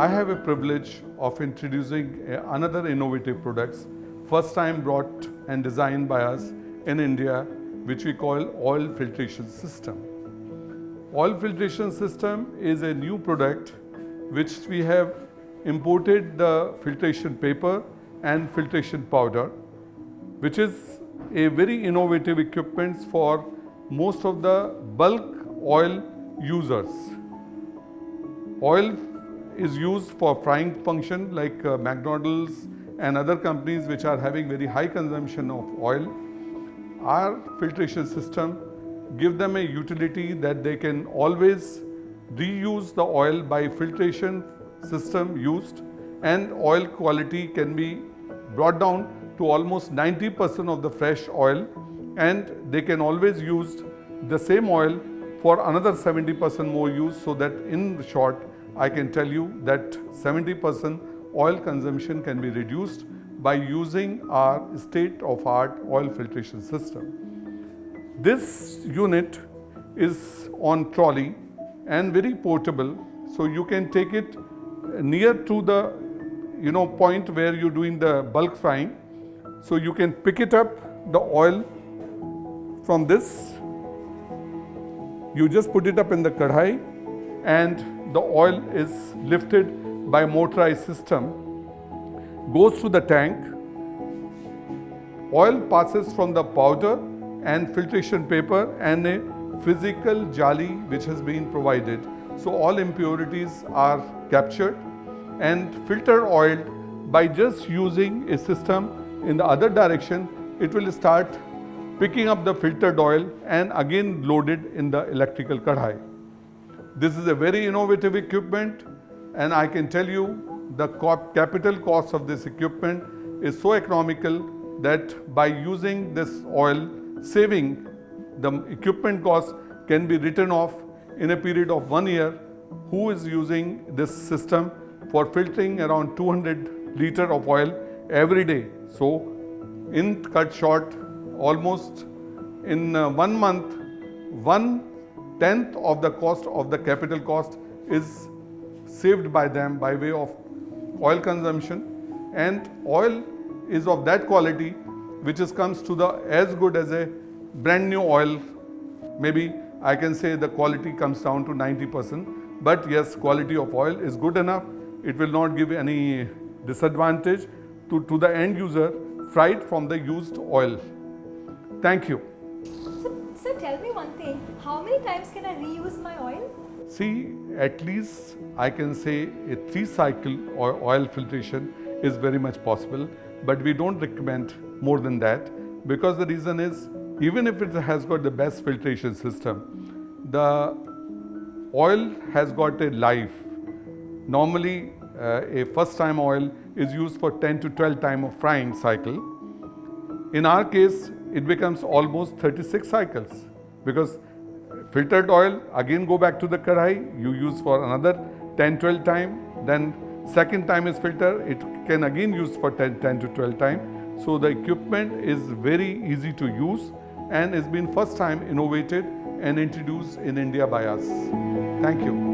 I have a privilege of introducing another innovative products, first time brought and designed by us in India, which we call oil filtration system. Oil filtration system is a new product which we have imported the filtration paper and filtration powder, which is a very innovative equipment for most of the bulk oil users. Oil is used for frying function like McDonald's and other companies which are having very high consumption of oil. Our filtration system give them a utility that they can always reuse the oil by filtration system used, and oil quality can be brought down to almost 90% of the fresh oil, and they can always use the same oil for another 70% more use, so that in short I can tell you that 70% oil consumption can be reduced by using our state-of-art oil filtration system. This unit is on trolley and very portable, so you can take it near to the point where you're doing the bulk frying. So you can pick it up, the oil from this, you just put it up in the kadhai and the oil is lifted by motorized system, goes to the tank, oil passes from the powder and filtration paper and a physical jali which has been provided. So all impurities are captured and filter oiled by just using a system in the other direction. It will start picking up the filtered oil and again loaded in the electrical kadhai. This is a very innovative equipment, and I can tell you the capital cost of this equipment is so economical that by using this oil saving, the equipment cost can be written off in a period of 1 year. Who is using this system for filtering around 200 liters of oil every day? So in cut short, almost in 1 month, 1/10 of the cost of the capital cost is saved by them by way of oil consumption, and oil is of that quality which comes to the as good as a brand new oil. Maybe I can say the quality comes down to 90%, but yes, quality of oil is good enough. It will not give any disadvantage to the end user fried from the used oil. Thank you. So tell me one thing, how many times can I reuse my oil? See, at least I can say a 3-cycle oil filtration is very much possible, but we don't recommend more than that, because the reason is, even if it has got the best filtration system, the oil has got a life. Normally, a first time oil is used for 10 to 12 times of frying cycle. In our case, it becomes almost 36 cycles, because filtered oil again go back to the kadhai, you use for another 10-12 times, then second time is filter, it can again use for 10 to 12 times. So the equipment is very easy to use and has been first time innovated and introduced in India by us. Thank you.